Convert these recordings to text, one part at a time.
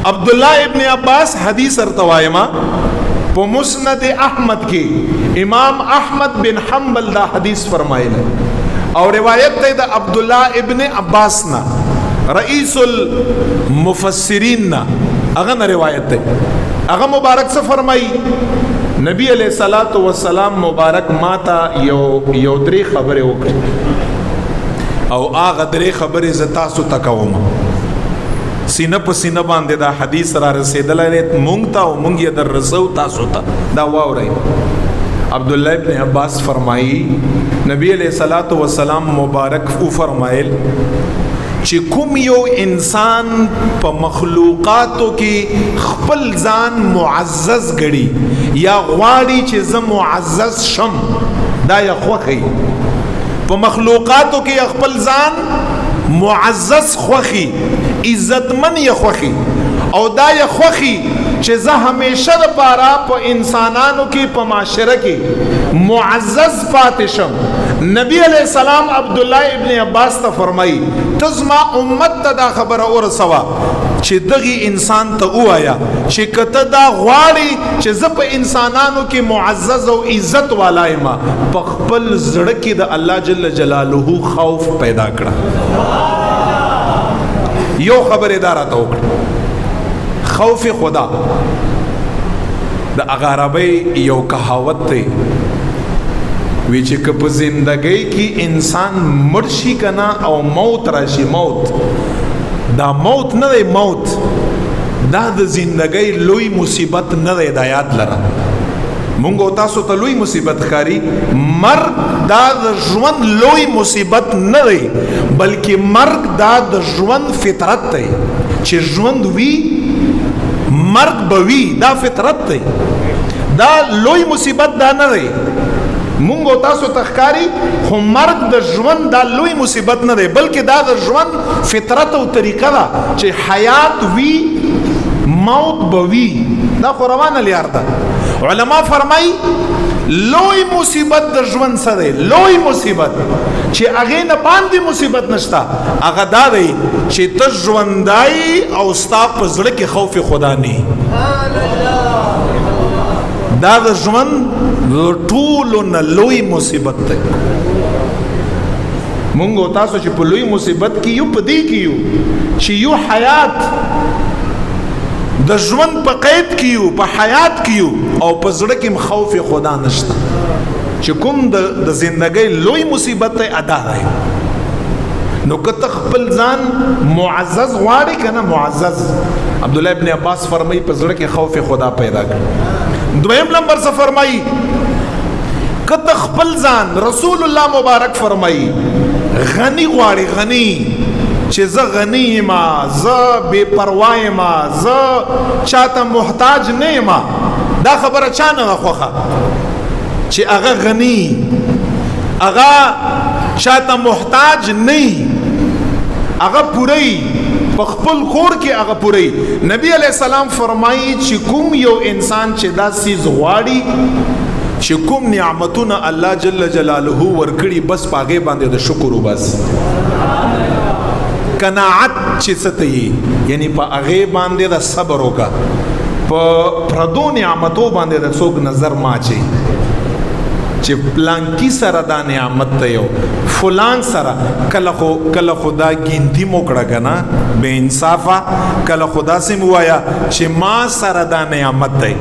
عبداللہ ابن عباس حدیث ارتوائما پو مسند احمد کی امام احمد بن حنبل دا حدیث فرمائل اور روایت تے دا عبداللہ ابن عباس نا رئیس المفسرین نا اغن روایت تے اغا مبارک سے فرمائی نبی علیہ السلام مبارک ماتا یو دری خبر وکړي او آغا دری خبر زتاسو تکوما سینه په سینه باندې دا حدیث را رسیدل مونږ ته او مونږ یې در رسو تاسو ته دا واورئ. عبداللہ ابن عباس فرمائی نبی علیہ الصلوۃ والسلام مبارک او فرمایل چې کوم یو انسان په مخلوقاتو کې خپل ځان معزز ګڼي یا غواړي چې زه معزز شم دا یې خوښي په مخلوقاتو کې خپل ځان معزز خوخی عزتمن یا خوخی او دا یا خوخی چې زه همیشه د پاره په انسانانو کې په معاشره کې معزز پاتې شم. نبی علیہ السلام عبداللہ ابن عباس ته فرمایي ته زما امت ته دا خبره ورسوه چې دغه انسان ته وایا چې کته دا غواړي چې زه په انسانانو کې معزز او عزت والا یم په خپل زړه کې د الله جل جلاله خوف پیدا کړه. یو خبر اداره ته وکړه خوف خدا د عربی یو کہاوت ته وی چې که په زندګۍ کې انسان مرشي کنا او موت راشي موت دا موت نه دی موت دا د زندګۍ لوی مصیبت نه دی دا یاد لره مونږ تاسو ته لوی مصیبت ښکاري مرګ دا د ژوند لوی مصیبت نه دی بلکې مرګ دا د ژوند فطرت دی چې ژوند وی مرګ به وی دا فطرت دی دا لوی مصیبت دا نه دی مونږ تاسو ته ښکاري خو مرګ د ژوند دا لوی مصیبت نه دی بلکې دا د ژوند فطرت او طریقه ده چې حیات وی موت به وی دا خو روانه لیار ده. علما فرمای لوی مصیبت د ژوند سره لوی مصیبت چې هغه نه باندې مصیبت نشتا هغه دا دی چې ته ژوندای او ستا په زړه کې خوف خدا نه دا د ژوند ټولو نه لوی مصیبت دی. مونږ تاسو چې په لوی مصیبت کې یو په دې کې یو چې یو حیات د ژوند په قید کې یو په حیات کې یو او په زړه کې خوف خدا نشته چې کوم د زندګۍ لوی مصیبت ته ادا دی نو که ته خپل ځان معزز غواړي که نه معزز عبداللہ ابن عباس فرمایي په زړه کې خوف خدا پیدا کړي. دویم نمبر سے فرمائی که ته خپل ځان رسول الله مبارک فرمایي غنی غواړي غنی چې زه غنی یم زه بے پروا یم زه چاته محتاج نه یم دا خبره چا نه خوښه چې هغه غنی هغه چاته محتاج نه هغه پوری په خپل کور کې هغه پوری. نبی علیہ السلام فرمایي چې کوم یو انسان چې دا سیز غواړي چې کوم نعمتونه الله جل جلاله ورکړي بس پاګې باندې د شکر وبس قناعت چې ستې یعنی په هغه باندې د صبر وکړه په پردو نعمتو باندې د څوک نظر ماچي چې پلان کی سره دا نعمت ته یو فلان سره کله خدا ګینتی موکړه کنه بے انصافه کله خدا سم وایا چې ما سره دا نعمت دی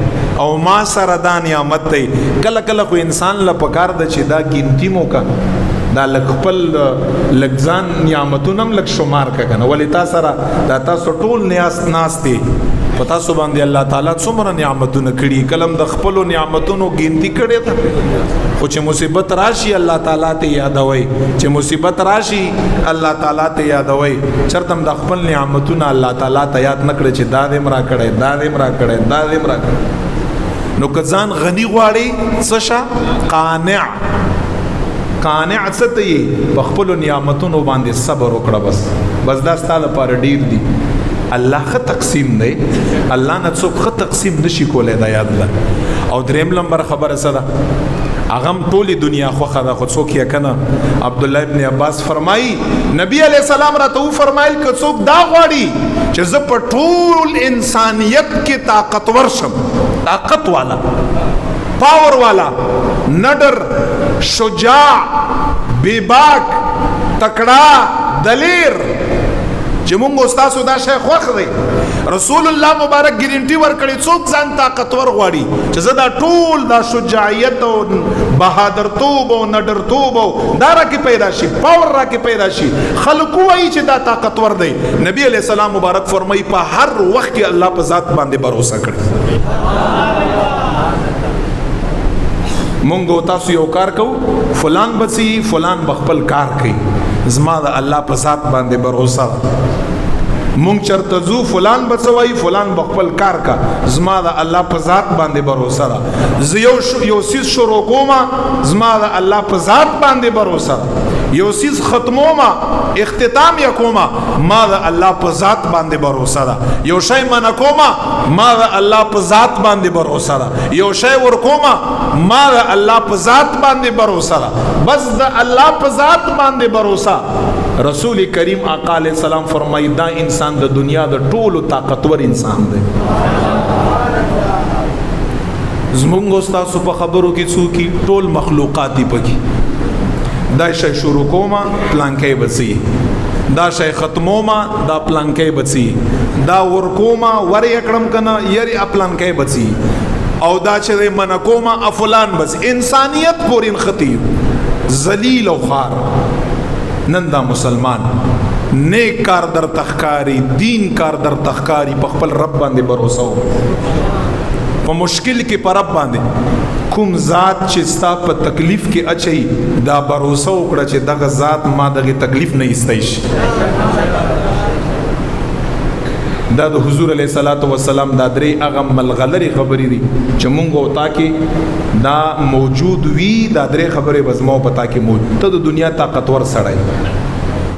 او ما سره دا نعمت دی کله خو انسان له پکار د چې دا ګینتی موکا دا خپل لګزان نعمتونه هم لک شمار کا کنه ولی تا سره دا تاسو ټول ناس دي پتا سو باندې الله تعالی څومره نعمتونه کړي کلم د خپل نعمتونو ګینتی کړي ته خو چې مصیبت راشي الله تعالی ته یادوي چې مصیبت راشي الله تعالی ته یادوي چرته د خپل نعمتونه الله تعالی ته یاد نکړي چې دا دې مرا کړي دا دې مرا کړي دا دې مرا کړي نو کزان غنی غواړي څه قانع څه په خپل نعمتونو باندې صبر وکړه بس دا ستاسو لپاره ډیر دي. الله خ تقسیم دی الله نه څوک خ تقسیم نشي کولای دا یاد ده. او دریم نمبر خبره څه ده اغم ټولی دنیا خوخه ده خو څوک یې کنه. عبد الله ابن عباس فرمایي نبی علیہ السلام راته فرمایل که څوک دا غواړي چې زه په ټول انسانیت کې طاقتور شم، طاقت والا، پاور والا، نډر، شجاع، بیباک، تکړه، دلیر، چې مونږ استاسو دا شی خوښ دی. رسول الله مبارک ګارنټي ورکړي څوک ځان طاقتور غواړي چې زه دا ټول دا شجاعیت او بهادرتوب او نډرتوب او دا راکې پیدا شي، پاور راکې پیدا شي، خلکو وایي چې دا طاقتور دی. نبی علیہ السلام مبارک فرمایي په هر وخت کې الله په ذات باندې باور کړي. مونږ تاسو یو کار کوو، فلان بچي فلان بخپل کار کوي، زما د الله په ذات باندې باور. مونږ چرته زو فلان بچوي فلان بخپل کار کا، زما د الله په ذات باندې باور ده. زه یو سیز شروع کوم، زما د الله په ذات باندې باور ده. یو سیز ختموما، اختتام یا کوما، ما د الله په ذات باندې باور ده. یو شی من کوما، ما د الله په ذات باندې باور ده. یو شی ور کوما، ما د الله په ذات باندې باور ده. بس د الله په ذات باندې باور. رسول کریم آقا علیہ السلام فرمائی دا انسان د دنیا د ټولو طاقتور انسان دی. زمونږ استاسو په خبرو کې څوک ټول مخلوقات دي پکې. دا شی شروع کوما پلانکی بچي، دا شی ختموما دا پلانکی بچي، دا ورکوما ور یکړم کنه یری پلانکی بچي، او دا چې منکوما افلان بس. انسانیت پورین خطی ذلیل او خار. نن دا مسلمان نیک کار در تخکاری، دین کار در تخکاری، په خپل رب باندې باور وو. په مشکل کې پر رب باندې کوم ذات چې ستا په تکلیف کې اچي دا باور وکړه چې دغه ذات ما دغه تکلیف نه ایستای شي. دا د حضور علیه الصلاۃ والسلام دا درې هغه ملغلرې خبرې دي چې مونږ او تا کې دا موجود وي. دا درې خبرې به زما او پتا کې موجود. ته د دنیا طاقتور سړی